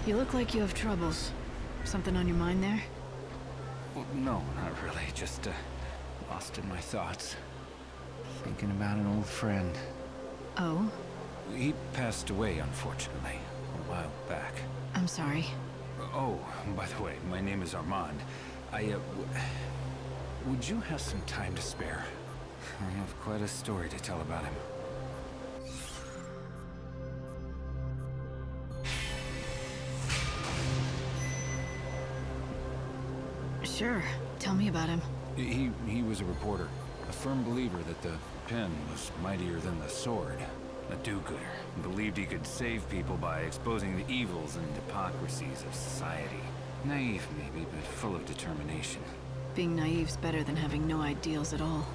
You look like you have troubles. Something on your mind there? Well, no, not really. Just, lost in my thoughts. Thinking about an old friend. Oh? He passed away, unfortunately, a while back. I'm sorry. Oh, by the way, my name is Armand. Would you have some time to spare? I have quite a story to tell about him. Sure. Tell me about him. He was a reporter. A firm believer that the pen was mightier than the sword. A do-gooder. Believed he could save people by exposing the evils and hypocrisies of society. Naive, maybe, but full of determination. Being naive's better than having no ideals at all.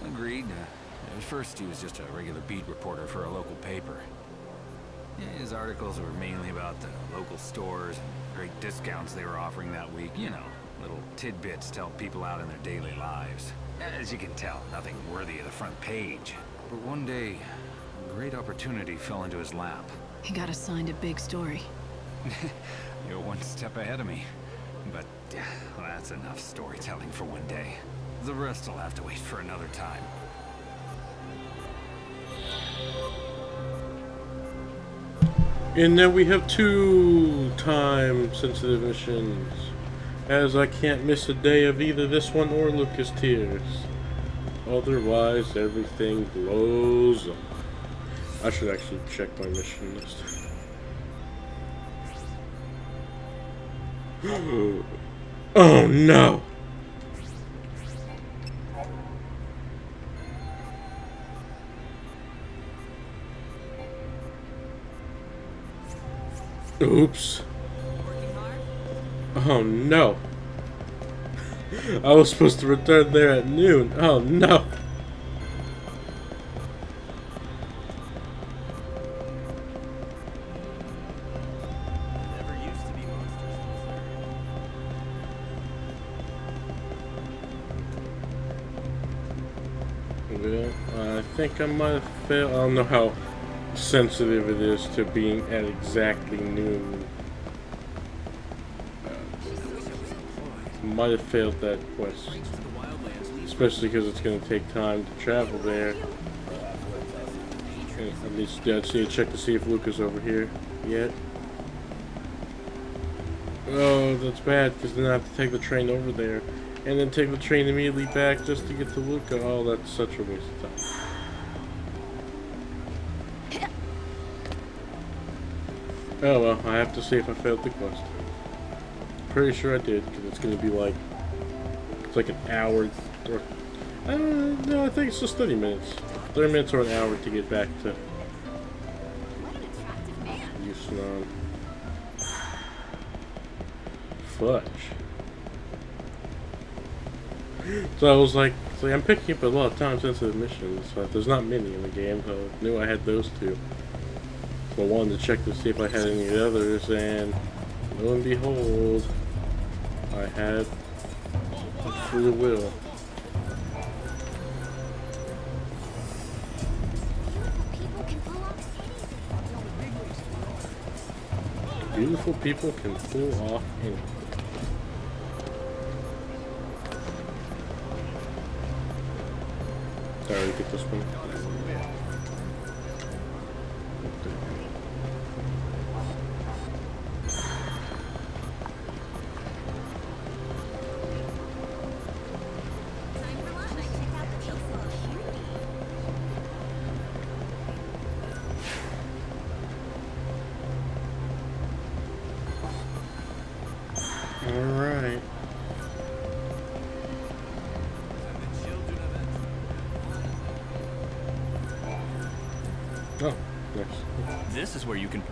Agreed. At first, he was just a regular beat reporter for a local paper. His articles were mainly about the local stores and great discounts they were offering that week. You know, little tidbits to help people out in their daily lives. As you can tell, nothing worthy of the front page. But one day, a great opportunity fell into his lap. He got assigned a big story. You're one step ahead of me. But well, that's enough storytelling for one day. The rest will have to wait for another time. And then we have 2 time-sensitive missions, as I can't miss a day of either this one or Lucas Tears. Otherwise, everything blows up. I should actually check my mission list. Oh no! Oops. Oh no. I was supposed to return there at noon. Oh no. Well, I think I might have failed. I don't know how sensitive it is to being at exactly noon. Might have failed that quest, especially because it's going to take time to travel there. At least, yeah, I'd see a check to see if Luca's over here yet. Oh, that's bad, because then I have to take the train over there, and then take the train immediately back just to get to Luca. Oh, that's such a waste of time. Oh well, I have to see if I failed the quest. Pretty sure I did, because it's going to be like, it's like an hour, or, no, I think it's just 30 minutes. 30 minutes or an hour to get back to Houston. Fudge. So I was like, I'm picking up a lot of time-sensitive missions, but there's not many in the game, so I knew I had those 2. So I wanted to check to see if I had any others, and lo and behold, I had free will. Beautiful people can pull off anything. Sorry, get this one. Alright. Oh, nice. This is where you can...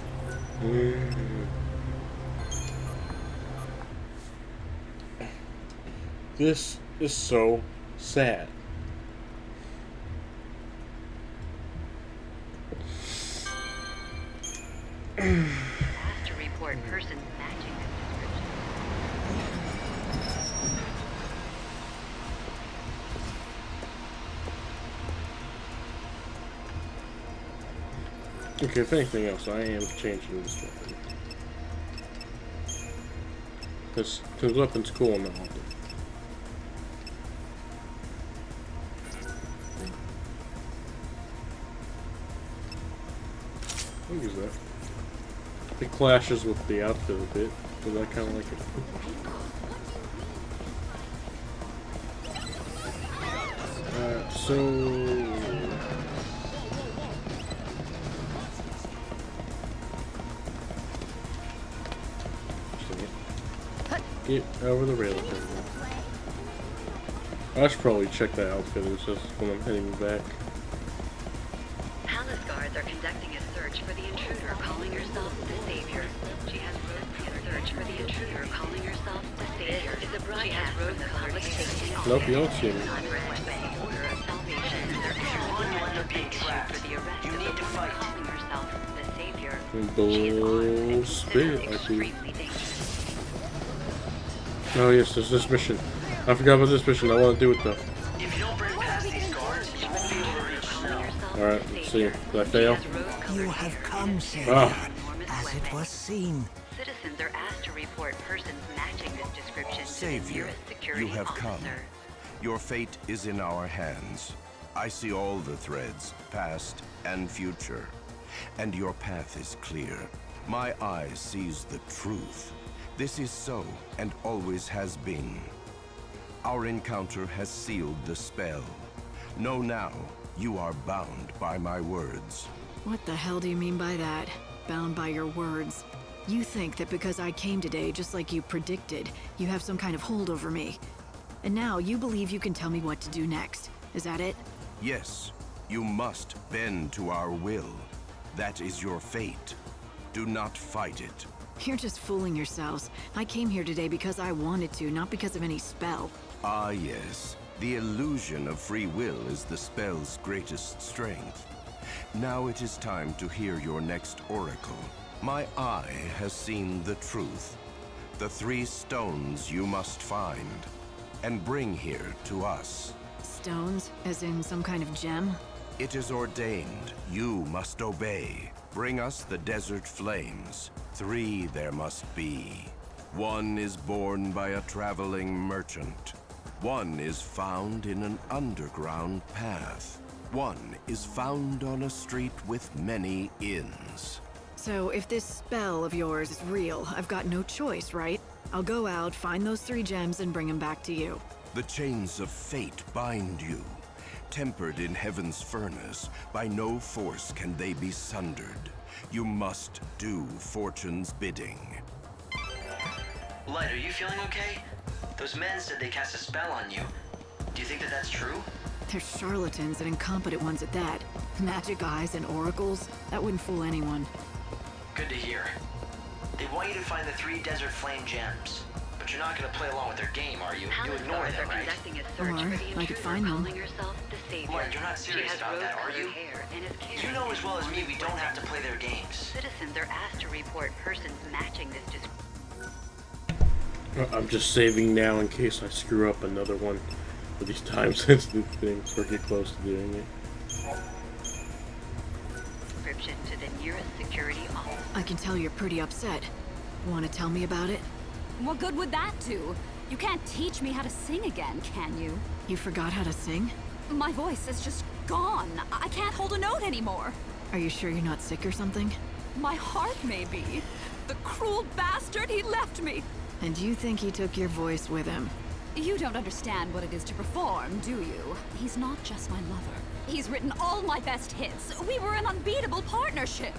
This is so sad. Asked to report person matching this description. Okay, if anything else, I am changing this weapon. This weapon's cool now. I'll use that. It clashes with the outfit a bit, but I kind of like it. So... Get over the rail. I should probably check that outfit. It's just when I'm heading back. Palace guards are conducting a search for the intruder calling herself the Savior. She has a search for the intruder calling herself the Savior. This is a broadcast from the public safety office. Nope, you don't see me. Order of salvation. They're being trapped. For the arrest You need to fight. calling herself the Savior. Bull spit, I see. Extremely dangerous. Oh yes, there's this mission. I forgot about this mission. I want to do it though. If you don't break past these guards, you won't be able to reach snow. Alright, let's see. Did I fail? You have come, Savior, Ah. as it was seen. Citizens are asked to report persons matching this description to the Savior, nearest security you have come. officer. Your fate is in our hands. I see all the threads, past and future. And your path is clear. My eye sees the truth. This is so, and always has been. Our encounter has sealed the spell. Know now, you are bound by my words. What the hell do you mean by that? Bound by your words. You think that because I came today, just like you predicted, you have some kind of hold over me. And now you believe you can tell me what to do next. Is that it? Yes, you must bend to our will. That is your fate. Do not fight it. You're just fooling yourselves. I came here today because I wanted to, not because of any spell. Ah, yes. The illusion of free will is the spell's greatest strength. Now it is time to hear your next oracle. My eye has seen the truth. The 3 stones you must find and bring here to us. Stones? As in some kind of gem? It is ordained. You must obey. Bring us the desert flames. 3 there must be. 1 is borne by a traveling merchant. 1 is found in an underground path. 1 is found on a street with many inns. So if this spell of yours is real, I've got no choice, right? I'll go out, find those 3 gems, and bring them back to you. The chains of fate bind you. Tempered in heaven's furnace, by no force can they be sundered. You must do fortune's bidding. Light, are you feeling okay? Those men said they cast a spell on you. Do you think that that's true? They're charlatans and incompetent ones at that. Magic eyes and oracles, that wouldn't fool anyone. Good to hear. They want you to find the 3 desert flame gems. But you're not gonna play along with their game, are you? You Palace ignore guards them, are right? conducting a search Or for the I could intruder find them. calling herself the Savior. Light, you're not serious she has about that, are rose-colored you? hair and is You carrying know as well as me we don't have to weapon. play their games. Citizens are asked to report persons matching this description. I'm just saving now in case I screw up another one for these time-sensitive things or get close to doing it. To the nearest security office. I can tell you're pretty upset. Want to tell me about it? What good would that do? You can't teach me how to sing again, can you? You forgot how to sing? My voice is just gone. I can't hold a note anymore. Are you sure you're not sick or something? My heart may be. The cruel bastard, he left me. And you think he took your voice with him? You don't understand what it is to perform, do you? He's not just my lover. He's written all my best hits. We were an unbeatable partnership.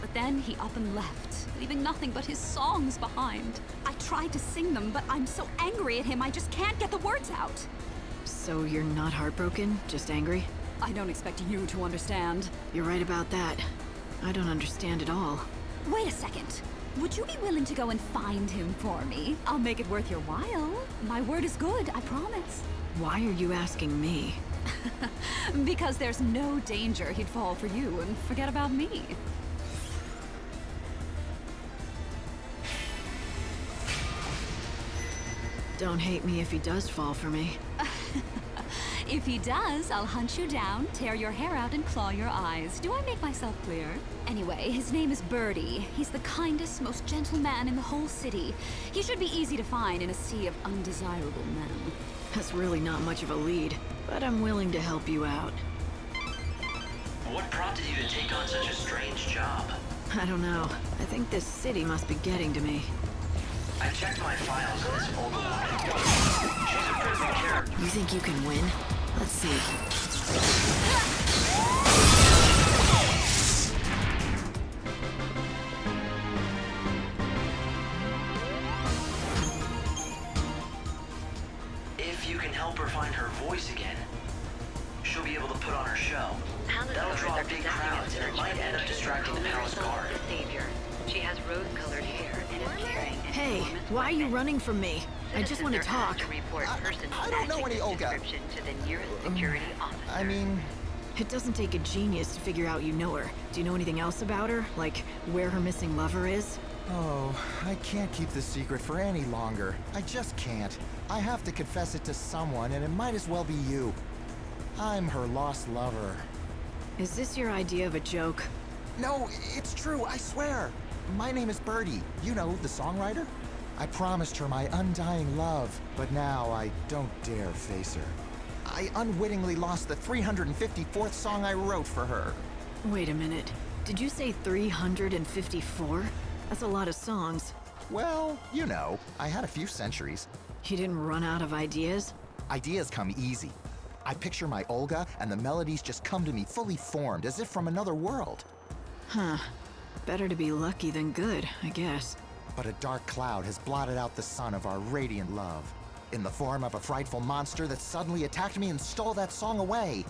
But then he up and left, leaving nothing but his songs behind. I tried to sing them, but I'm so angry at him I just can't get the words out. So you're not heartbroken, just angry? I don't expect you to understand. You're right about that. I don't understand at all. Wait a second. Would you be willing to go and find him for me? I'll make it worth your while. My word is good, I promise. Why are you asking me? Because there's no danger he'd fall for you and forget about me. Don't hate me if he does fall for me. If he does, I'll hunt you down, tear your hair out, and claw your eyes. Do I make myself clear? Anyway, his name is Birdie. He's the kindest, most gentle man in the whole city. He should be easy to find in a sea of undesirable men. That's really not much of a lead, but I'm willing to help you out. What prompted you to take on such a strange job? I don't know. I think this city must be getting to me. I checked my files on this old woman. She's a pretty good character. You think you can win? Let's see. If you can help her find her voice again, she'll be able to put on her show. That'll draw big crowds, and it might end up distracting the palace guard. The savior. She has rose-colored hair and is carrying an Hey, enormous why are you weapon. running from me? I just want to Citizens are asked talk. to report persons I don't know matching any this Olga. description to the nearest security officer. I mean, It doesn't take a genius to figure out you know her. Do you know anything else about her? Like, where her missing lover is? oh, I can't keep this secret for any longer. I just can't. I have to confess it to someone, and it might as well be you. I'm her lost lover. Is this your idea of a joke? No, it's true, I swear. My name is Birdie. You know, the songwriter? I promised her my undying love, but now I don't dare face her. I unwittingly lost the 354th song I wrote for her. Wait a minute. Did you say 354? That's a lot of songs. Well, you know, I had a few centuries. You didn't run out of ideas? Ideas come easy. I picture my Olga, and the melodies just come to me fully formed, as if from another world. Huh. Better to be lucky than good, I guess. But a dark cloud has blotted out the sun of our radiant love, in the form of a frightful monster that suddenly attacked me and stole that song away.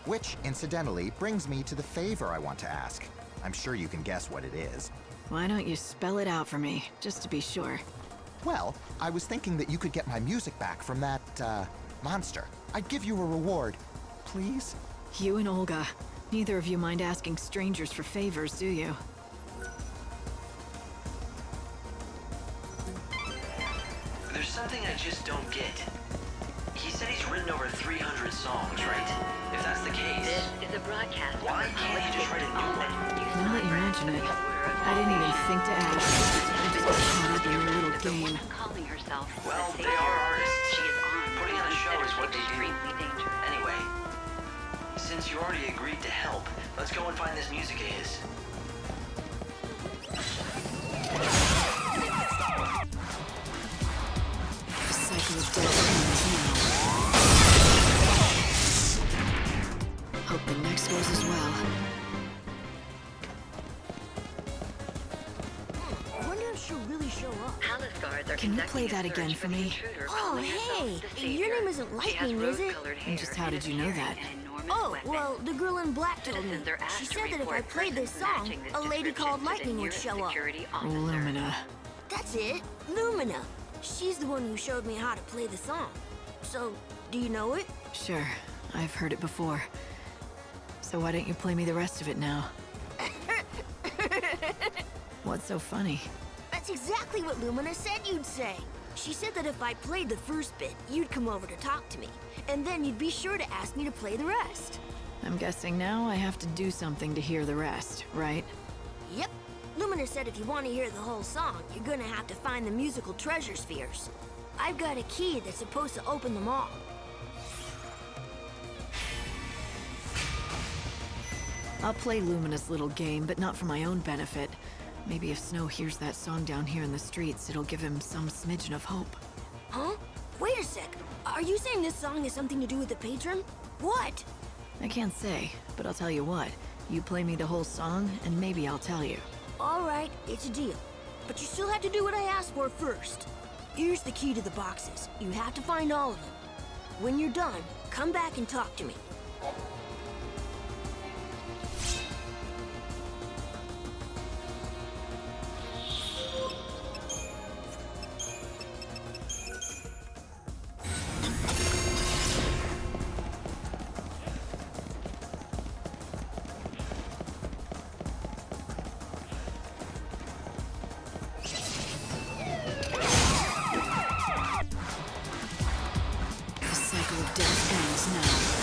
Which, incidentally, brings me to the favor I want to ask. I'm sure you can guess what it is. Why don't you spell it out for me, just to be sure? Well, I was thinking that you could get my music back from that, monster. I'd give you a reward. Please? You and Olga. Neither of you mind asking strangers for favors, do you? There's something I just don't get. He said he's written over 300 songs, right? If that's the case, This is a broadcast. why can't he just write a new one? Now that you mention it, I didn't even think to ask. I just got caught up in your little game. Calling herself Well, the they savior. are artists. She is armed. Putting on a show is what they do. Extremely dangerous. Anyway, since you already agreed to help, let's go and find this music of his. The cycle of death ends now. Hope the next goes as well. I wonder if she'll really show up. Palace guards are Can you conducting play that a search again for for the me? intruder Oh, calling herself hey, the and savior. your name isn't She has Lightning, is it? rose-colored hair And just how and did is you know carrying that? an enormous Oh, weapon. well, the girl in black told me. Citizens are asked She to said that if I report played this persons song, matching this a lady description called to the Lightning would nearest show up. security officer. Lumina. That's it, Lumina. She's the one who showed me how to play the song. So, do you know it? Sure, I've heard it before. So why don't you play me the rest of it now? What's so funny? That's exactly what Lumina said you'd say. She said that if I played the first bit, you'd come over to talk to me, and then you'd be sure to ask me to play the rest. I'm guessing now I have to do something to hear the rest, right? Yep. Lumina said if you want to hear the whole song, you're gonna have to find the musical treasure spheres. I've got a key that's supposed to open them all. I'll play Lumina's little game, but not for my own benefit. Maybe if Snow hears that song down here in the streets, it'll give him some smidgen of hope. Huh? Wait a sec. Are you saying this song has something to do with the patron? What? I can't say, but I'll tell you what. You play me the whole song, and maybe I'll tell you. All right, it's a deal. But you still have to do what I asked for first. Here's the key to the boxes. You have to find all of them. When you're done, come back and talk to me. The cycle of death ends now.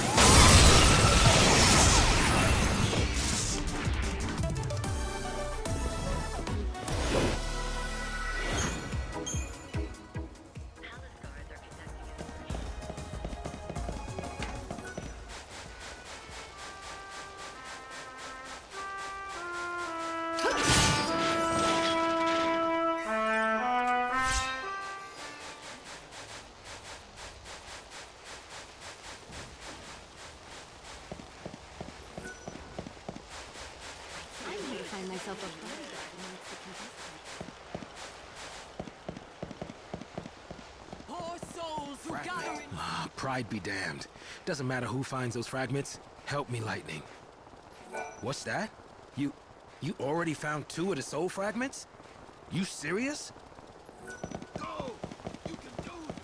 Pride be damned. Doesn't matter who finds those fragments. Help me, Lightning. What's that? You already found 2 of the soul fragments? You serious? Go! You can do it!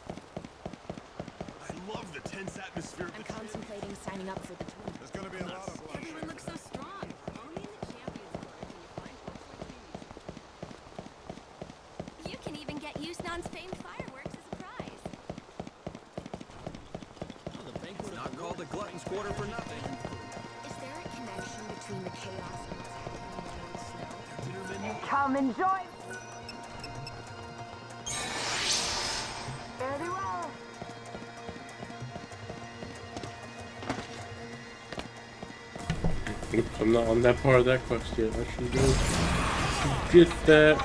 I love the tense atmosphere of I'm the contemplating signing up for the tour. There's gonna be a lot of bloodshed. Everyone looks so strong. Only in the Champions Corps can you find folks like these. You can even get Yusnan's famed fireworks as a prize. It's not called the Glutton's Quarter for nothing. Is there a connection between the chaos and what's happening in the snow? Dinner menu? Come and join. Very well. Oops, I'm not on that part of that quest yet. I should go get that.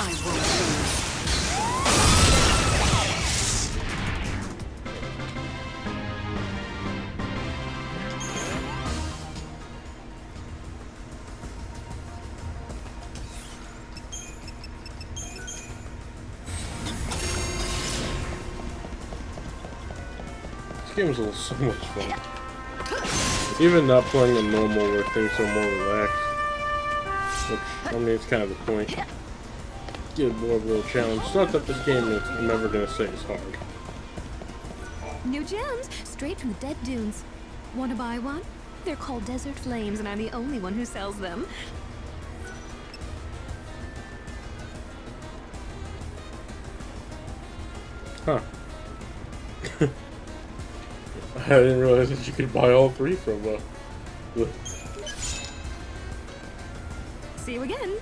I won't lose. This game is so much fun. Even not playing a normal where things are more relaxed. Which, I mean, it's kind of the point. Get more of a little challenge. It's not that this game is, I'm never going to say it's hard. New gems, straight from the dead dunes. Want to buy one? They're called Desert Flames, and I'm the only one who sells them. Huh. I didn't realize that you could buy all 3 from See you again.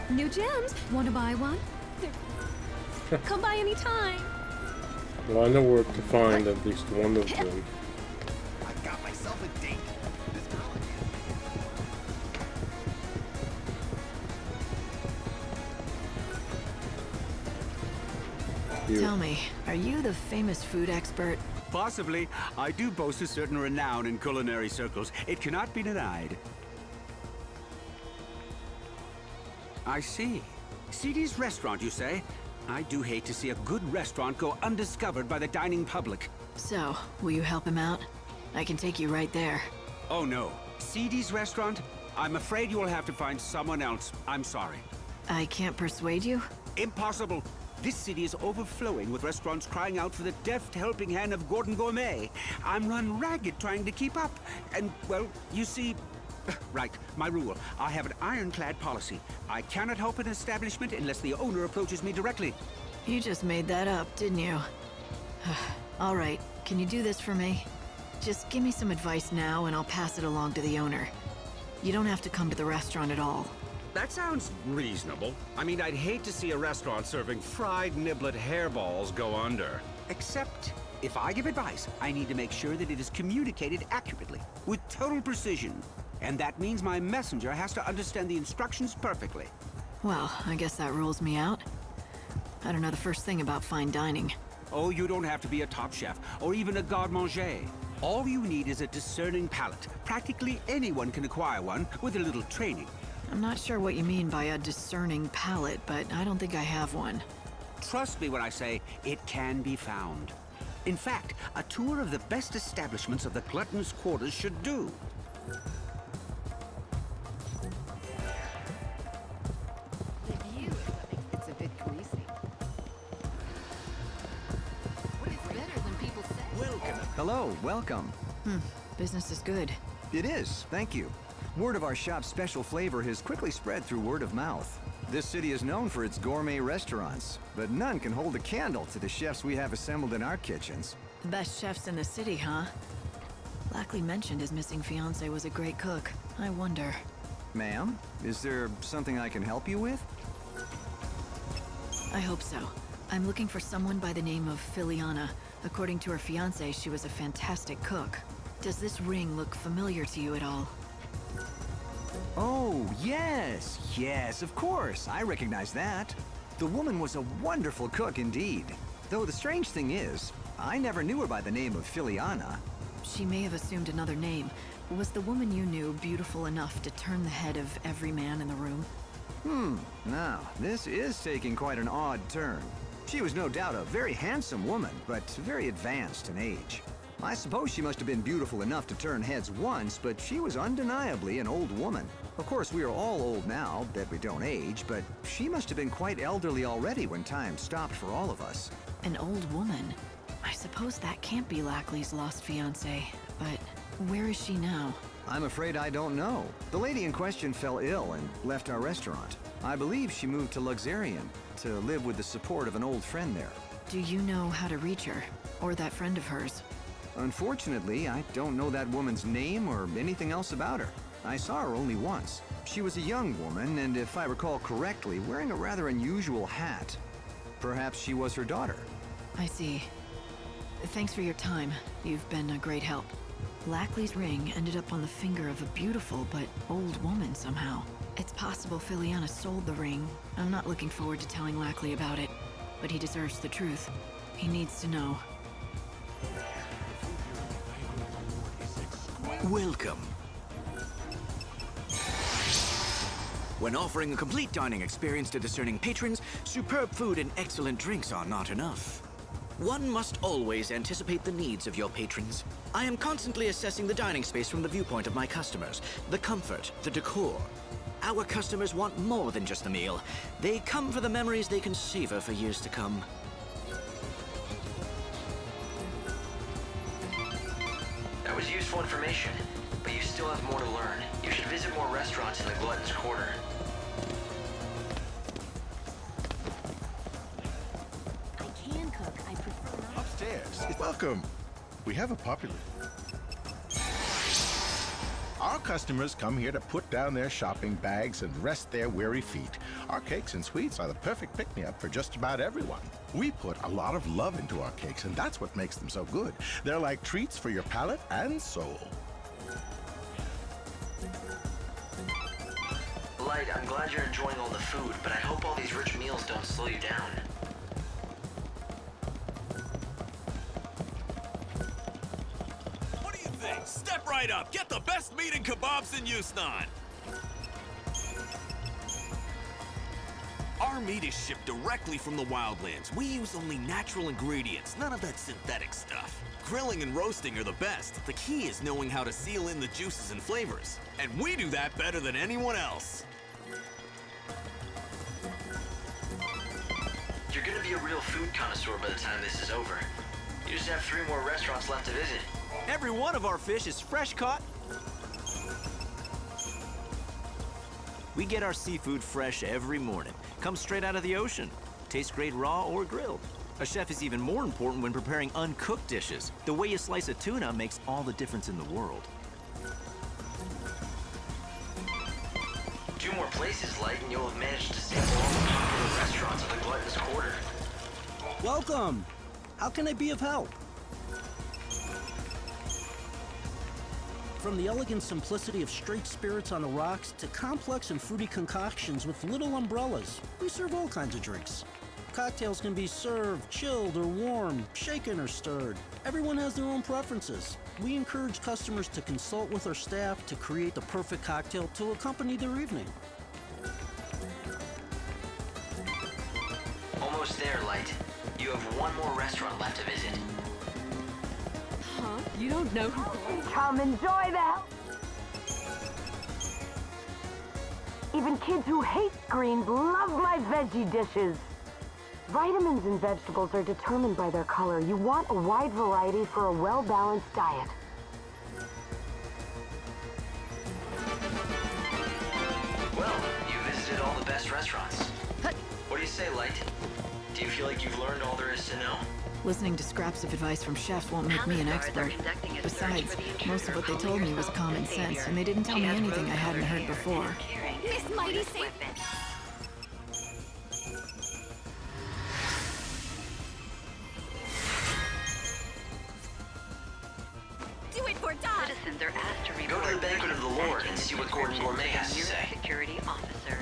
New gems, want to buy one? Come by anytime. Well, I know where to find at least one of them. I got myself a date. This girl You. Tell me, are you the famous food expert? Possibly. I do boast a certain renown in culinary circles. It cannot be denied. I see. CD's restaurant, you say? I do hate to see a good restaurant go undiscovered by the dining public. So, will you help him out? I can take you right there. Oh no. CD's restaurant? I'm afraid you will have to find someone else. I'm sorry. I can't persuade you? Impossible. This city is overflowing with restaurants crying out for the deft helping hand of Gordon Gourmet. I'm run ragged trying to keep up. And, well, you see... Right, my rule. I have an ironclad policy. I cannot help an establishment unless the owner approaches me directly. You just made that up, didn't you? All right, can you do this for me? Just give me some advice now and I'll pass it along to the owner. You don't have to come to the restaurant at all. That sounds reasonable. I mean, I'd hate to see a restaurant serving fried niblet hairballs go under. Except, if I give advice, I need to make sure that it is communicated accurately, with total precision. And that means my messenger has to understand the instructions perfectly. Well, I guess that rules me out. I don't know the first thing about fine dining. Oh, you don't have to be a top chef, or even a garde-manger. All you need is a discerning palate. Practically anyone can acquire one with a little training. I'm not sure what you mean by a discerning palate, but I don't think I have one. Trust me when I say it can be found. In fact, a tour of the best establishments of the Glutton's Quarters should do. The view is what makes it's a bit greasy. What is better than people say? Welcome. Hello, welcome. Business is good. It is, thank you. Word of our shop's special flavor has quickly spread through word of mouth. This city is known for its gourmet restaurants, but none can hold a candle to the chefs we have assembled in our kitchens. The best chefs in the city, huh? Lackley mentioned his missing fiancé was a great cook. I wonder. Ma'am, is there something I can help you with? I hope so. I'm looking for someone by the name of Filiana. According to her fiancé, she was a fantastic cook. Does this ring look familiar to you at all? Oh, yes, yes, of course. I recognize that. The woman was a wonderful cook indeed. Though the strange thing is, I never knew her by the name of Filiana. She may have assumed another name. Was the woman you knew beautiful enough to turn the head of every man in the room? Now, this is taking quite an odd turn. She was no doubt a very handsome woman, but very advanced in age. I suppose she must have been beautiful enough to turn heads once, but she was undeniably an old woman. Of course, we are all old now, that we don't age, but she must have been quite elderly already when time stopped for all of us. An old woman? I suppose that can't be Lackley's lost fiancée, but where is she now? I'm afraid I don't know. The lady in question fell ill and left our restaurant. I believe she moved to Luxarian to live with the support of an old friend there. Do you know how to reach her? Or that friend of hers? Unfortunately, I don't know that woman's name or anything else about her. I saw her only once. She was a young woman, and if I recall correctly, wearing a rather unusual hat. Perhaps she was her daughter. I see. Thanks for your time. You've been a great help. Lackley's ring ended up on the finger of a beautiful but old woman somehow. It's possible Filiana sold the ring. I'm not looking forward to telling Lackley about it, but he deserves the truth. He needs to know. Welcome. When offering a complete dining experience to discerning patrons, superb food and excellent drinks are not enough. One must always anticipate the needs of your patrons. I am constantly assessing the dining space from the viewpoint of my customers, the comfort, the decor. Our customers want more than just a meal. They come for the memories they can savor for years to come. That was useful information, but you still have more to learn. You should visit more restaurants in the Glutton's Quarter. I can cook. I prefer not. Upstairs. Welcome. We have a popular. Our customers come here to put down their shopping bags and rest their weary feet. Our cakes and sweets are the perfect pick-me-up for just about everyone. We put a lot of love into our cakes, and that's what makes them so good. They're like treats for your palate and soul. Light, I'm glad you're enjoying all the food, but I hope all these rich meals don't slow you down. What do you think? Step right up. Get the best meat and kebabs in Yusnan. Our meat is shipped directly from the wildlands. We use only natural ingredients, none of that synthetic stuff. Grilling and roasting are the best. The key is knowing how to seal in the juices and flavors. And we do that better than anyone else. You're gonna be a real food connoisseur by the time this is over. You just have 3 more restaurants left to visit. Every one of our fish is fresh caught. We get our seafood fresh every morning. Comes straight out of the ocean. Tastes great raw or grilled. A chef is even more important when preparing uncooked dishes. The way you slice a tuna makes all the difference in the world. 2 more places, Light, and you'll have managed to sample all the popular restaurants of the Glutton's Quarter. Welcome! How can I be of help? From the elegant simplicity of straight spirits on the rocks to complex and fruity concoctions with little umbrellas, we serve all kinds of drinks. Cocktails can be served chilled or warm, shaken or stirred. Everyone has their own preferences. We encourage customers to consult with our staff to create the perfect cocktail to accompany their evening. Almost there, Light. You have 1 more restaurant left to visit. Huh? You don't know who... Come enjoy the help. Even kids who hate greens love my veggie dishes. Vitamins in vegetables are determined by their color. You want a wide variety for a well-balanced diet. Well, you visited all the best restaurants. What do you say, Light? Do you feel like you've learned all there is to know? Listening to scraps of advice from chefs won't make me an expert. Besides, most of what they told me was common sense, and they didn't tell me anything I hadn't heard before. Miss Mighty Saint... Do it for Dot! Citizens are asked to report... Go to the Banquet of the Lord and see what Gordon Gourmet has to say. Security officer.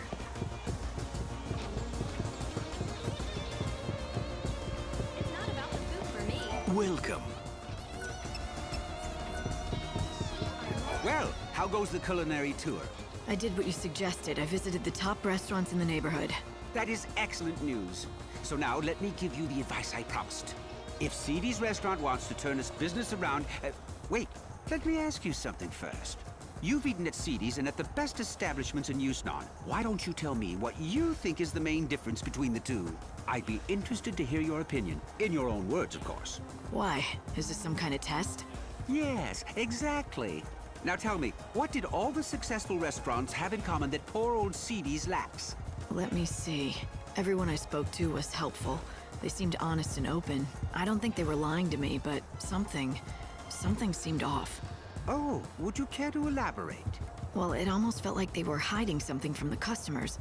It's not about the food for me. Welcome. Well, how goes the culinary tour? I did what you suggested. I visited the top restaurants in the neighborhood. That is excellent news. So now let me give you the advice I promised. If CD's restaurant wants to turn its business around... wait, let me ask you something first. You've eaten at CD's and at the best establishments in Yusnan. Why don't you tell me what you think is the main difference between the two? I'd be interested to hear your opinion. In your own words, of course. Why? Is this some kind of test? Yes, exactly. Now tell me, what did all the successful restaurants have in common that poor old CD's lacks? Let me see. Everyone I spoke to was helpful. They seemed honest and open. I don't think they were lying to me, but something seemed off. Oh, would you care to elaborate? Well, it almost felt like they were hiding something from the customers.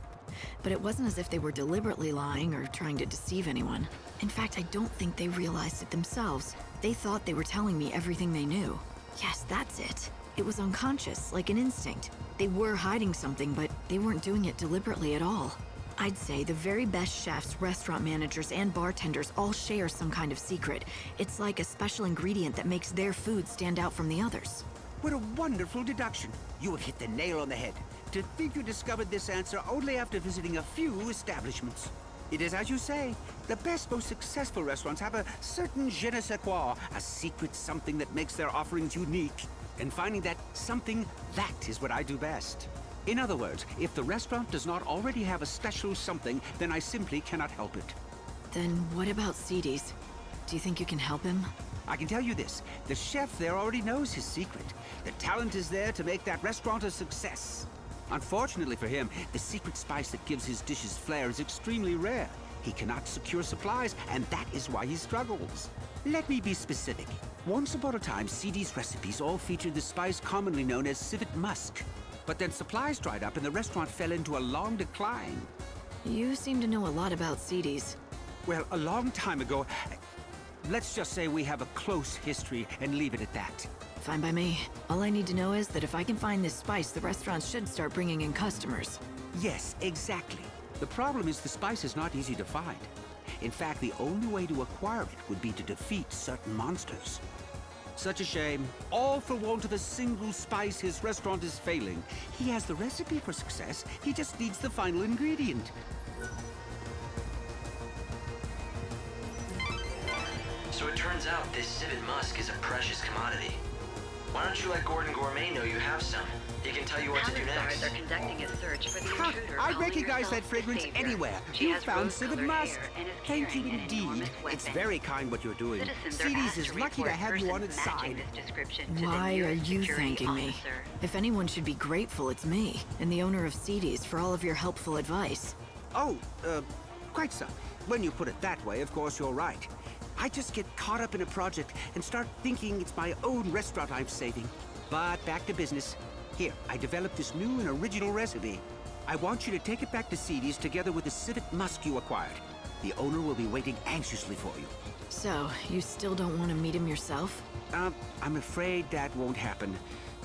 But it wasn't as if they were deliberately lying or trying to deceive anyone. In fact, I don't think they realized it themselves. They thought they were telling me everything they knew. Yes, that's it. It was unconscious, like an instinct. They were hiding something, but they weren't doing it deliberately at all. I'd say the very best chefs, restaurant managers, and bartenders all share some kind of secret. It's like a special ingredient that makes their food stand out from the others. What a wonderful deduction. You have hit the nail on the head. To think you discovered this answer only after visiting a few establishments. It is as you say. The best, most successful restaurants have a certain je ne sais quoi, a secret something that makes their offerings unique. And finding that something, that is what I do best. In other words, if the restaurant does not already have a special something, then I simply cannot help it. Then what about CD's? Do you think you can help him? I can tell you this, the chef there already knows his secret. The talent is there to make that restaurant a success. Unfortunately for him, the secret spice that gives his dishes flair is extremely rare. He cannot secure supplies, and that is why he struggles. Let me be specific. Once upon a time, CD's recipes all featured the spice commonly known as civet musk. But then supplies dried up and the restaurant fell into a long decline. You seem to know a lot about CD's. Well, a long time ago, let's just say we have a close history and leave it at that. Fine by me. All I need to know is that if I can find this spice, the restaurant should start bringing in customers. Yes, exactly. The problem is the spice is not easy to find. In fact, the only way to acquire it would be to defeat certain monsters. Such a shame. All for want of a single spice, his restaurant is failing. He has the recipe for success, he just needs the final ingredient. So it turns out this civet musk is a precious commodity. Why don't you let Gordon Gourmet know you have some? He can tell you what to do next. Are conducting a search for the intruder. I recognize that fragrance anywhere. You found civet musk. Thank you indeed. It's very kind what you're doing. CD's is lucky to have you on its side. Why are you thanking me? If anyone should be grateful, it's me, and the owner of CD's, for all of your helpful advice. Oh, quite so. When you put it that way, of course you're right. I just get caught up in a project and start thinking it's my own restaurant I'm saving. But back to business. Here, I developed this new and original recipe. I want you to take it back to CD's together with the civet musk you acquired. The owner will be waiting anxiously for you. So, you still don't want to meet him yourself? I'm afraid that won't happen.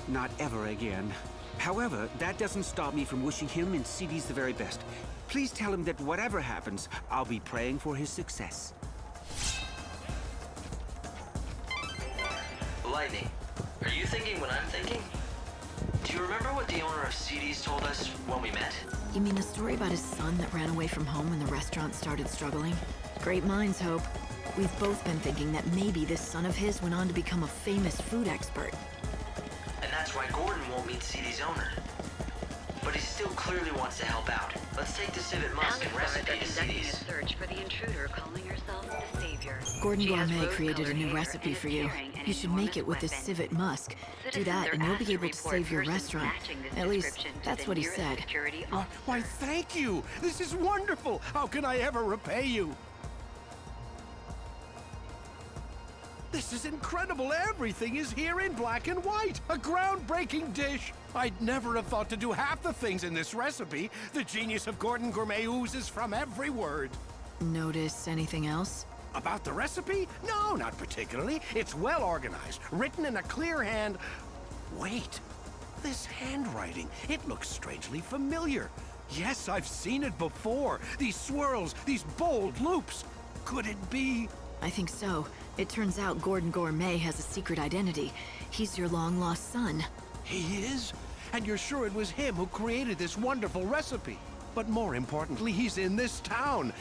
Not ever again. However, that doesn't stop me from wishing him and CD's the very best. Please tell him that whatever happens, I'll be praying for his success. Lightning, are you thinking what I'm thinking? Do you remember what the owner of CD's told us when we met? You mean the story about his son that ran away from home when the restaurant started struggling? Great minds, Hope. We've both been thinking that maybe this son of his went on to become a famous food expert. And that's why Gordon won't meet CD's owner. But he still clearly wants to help out. Let's take the civet musk and recipe to CD's. A search for the intruder calling herself the Savior. Gordon Gourmet created a new recipe for you. You should make it with the civet musk. Do that and you'll be able to save your restaurant. At least, that's what he said. Why, thank you! This is wonderful! How can I ever repay you? This is incredible! Everything is here in black and white! A groundbreaking dish! I'd never have thought to do half the things in this recipe. The genius of Gordon Gourmet oozes from every word. Notice anything else? About the recipe? No, not particularly. It's well organized, written in a clear hand. Wait, this handwriting, it looks strangely familiar. Yes, I've seen it before. These swirls, these bold loops. Could it be? I think so. It turns out Gordon Gourmet has a secret identity. He's your long-lost son. He is? And you're sure it was him who created this wonderful recipe. But more importantly, he's in this town.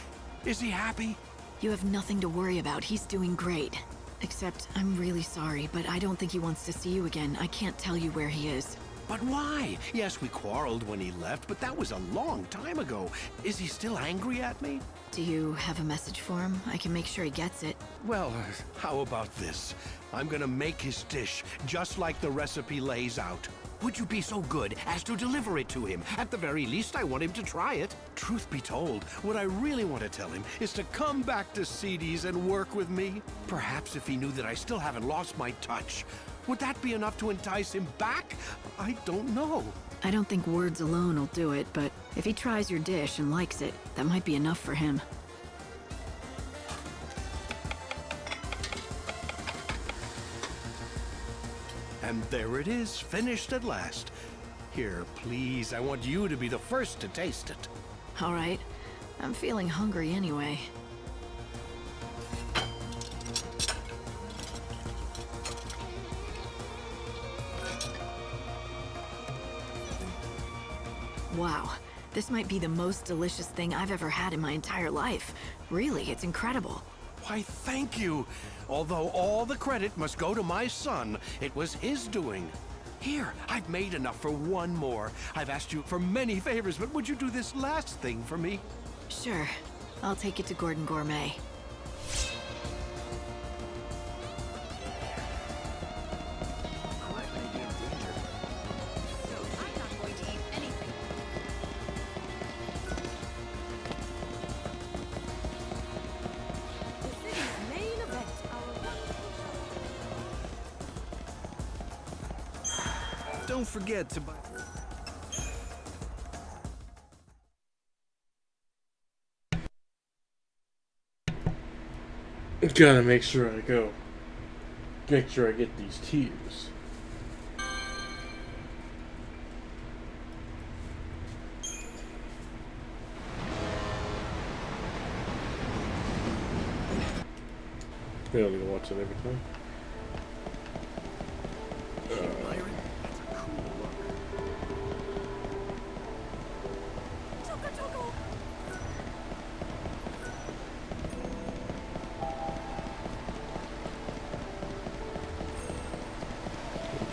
Is he happy? You have nothing to worry about. He's doing great. Except, I'm really sorry, but I don't think he wants to see you again. I can't tell you where he is. But why? Yes, we quarreled when he left, but that was a long time ago. Is he still angry at me? Do you have a message for him? I can make sure he gets it. Well, how about this? I'm gonna make his dish, just like the recipe lays out. Would you be so good as to deliver it to him? At the very least, I want him to try it. Truth be told, what I really want to tell him is to come back to CD's and work with me. Perhaps if he knew that I still haven't lost my touch. Would that be enough to entice him back? I don't know. I don't think words alone will do it, but if he tries your dish and likes it, that might be enough for him. And there it is, finished at last. Here, please, I want you to be the first to taste it. All right. I'm feeling hungry anyway. Wow. This might be the most delicious thing I've ever had in my entire life. Really, it's incredible. Why, thank you. Although all the credit must go to my son, it was his doing. Here, I've made enough for one more. I've asked you for many favors, but would you do this last thing for me? Sure. I'll take it to Gordon Gourmet. Don't forget to buy... Gotta make sure I go. Make sure I get these tears. I don't need to watch it every time.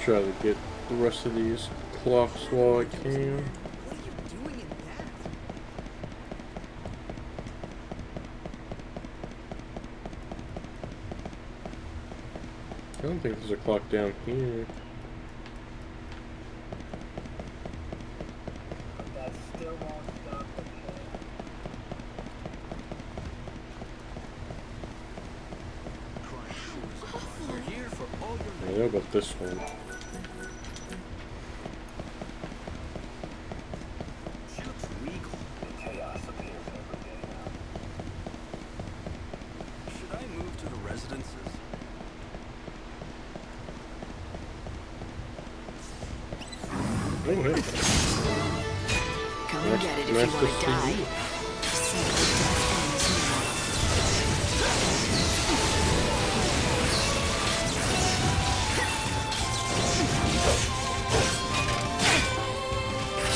Try to get the rest of these clocks while I can. I don't think there's a clock down here. I know about this one. Come and get it if you want to die.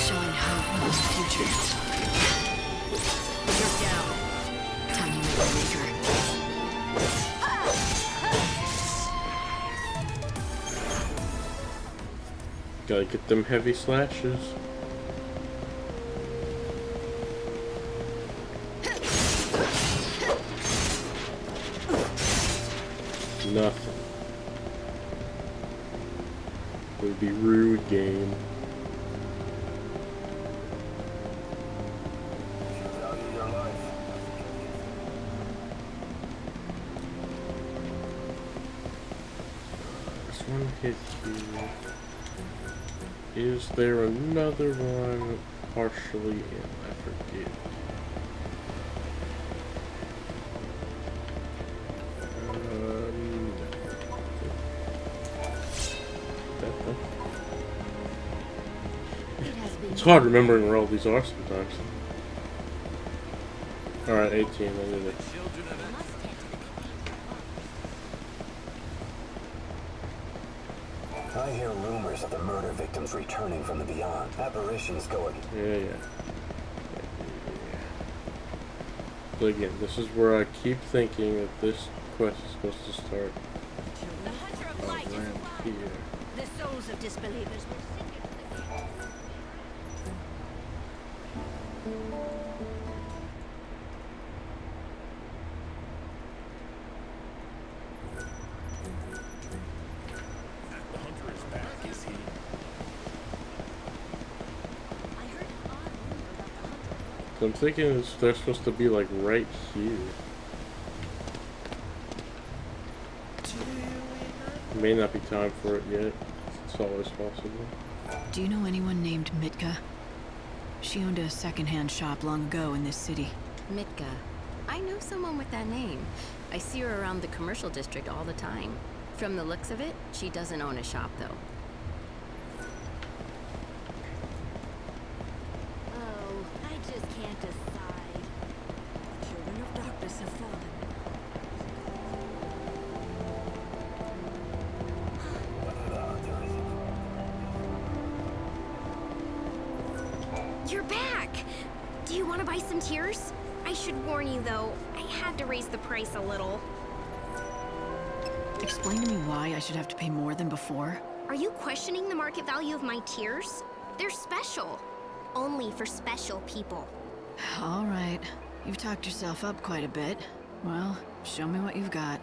Showing hope in the future. You're down. Time you make a weaker. Gotta get them heavy slashes. Nothing. It would be rude game. This one hit here. Is there another one partially in? I forget. It's hard remembering where all these are sometimes. Alright, 18, I did it. I hear rumors of the murder victims returning from the beyond. Apparitions going. Yeah. But again, this is where I keep thinking that this quest is supposed to start around here. The souls of disbelievers will sink into The hunter is back, is he? So I'm thinking they're supposed to be like right here. May not be time for it yet. It's always possible. Do you know anyone named Mitka? She owned a secondhand shop long ago in this city. Mitka. I know someone with that name. I see her around the commercial district all the time. From the looks of it, she doesn't own a shop, though. Oh, I just can't decide. Children of darkness have fallen. You're back! Do you want to buy some tears? I should warn you, though, I had to raise the price a little. Explain to me why I should have to pay more than before. Are you questioning the market value of my tears? They're special. Only for special people. All right. You've talked yourself up quite a bit. Well, show me what you've got.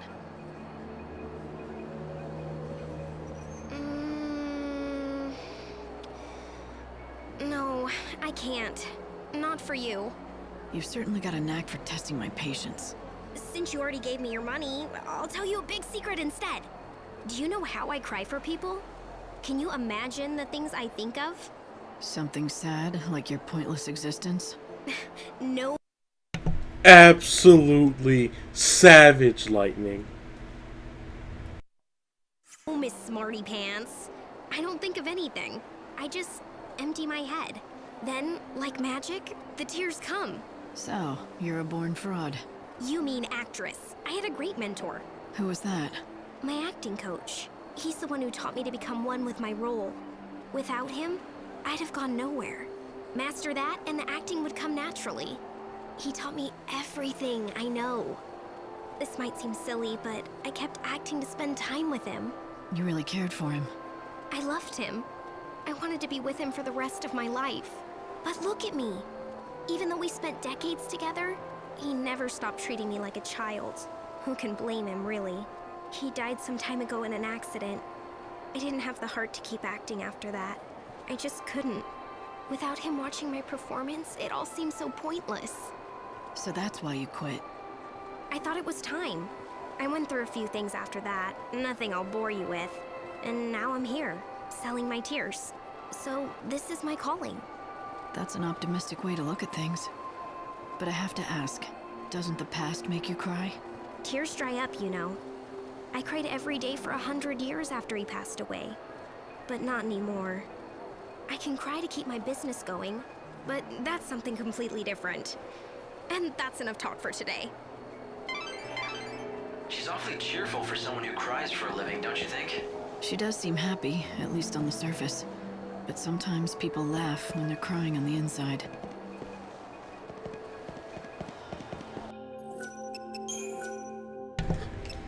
No, I can't. Not for you. You've certainly got a knack for testing my patience. Since you already gave me your money, I'll tell you a big secret instead. Do you know how I cry for people? Can you imagine the things I think of? Something sad, like your pointless existence? No. Absolutely savage lightning. Oh, Miss Smarty Pants. I don't think of anything. I just empty my head. Then, like magic, the tears come. So, you're a born fraud. You mean actress. I had a great mentor. Who was that? My acting coach. He's the one who taught me to become one with my role. Without him, I'd have gone nowhere. Master that, and the acting would come naturally. He taught me everything I know. This might seem silly, but I kept acting to spend time with him. You really cared for him. I loved him. I wanted to be with him for the rest of my life. But look at me. Even though we spent decades together, he never stopped treating me like a child. Who can blame him, really? He died some time ago in an accident. I didn't have the heart to keep acting after that. I just couldn't. Without him watching my performance, it all seemed so pointless. So that's why you quit. I thought it was time. I went through a few things after that, nothing I'll bore you with. And now I'm here, selling my tears. So this is my calling. That's an optimistic way to look at things. But I have to ask, doesn't the past make you cry? Tears dry up, you know. I cried every day for 100 years after he passed away. But not anymore. I can cry to keep my business going, but that's something completely different. And that's enough talk for today. She's awfully cheerful for someone who cries for a living, don't you think? She does seem happy, at least on the surface. But sometimes people laugh when they're crying on the inside.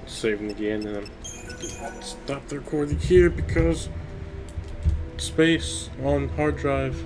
Saving again, and stop the recording here because space on hard drive.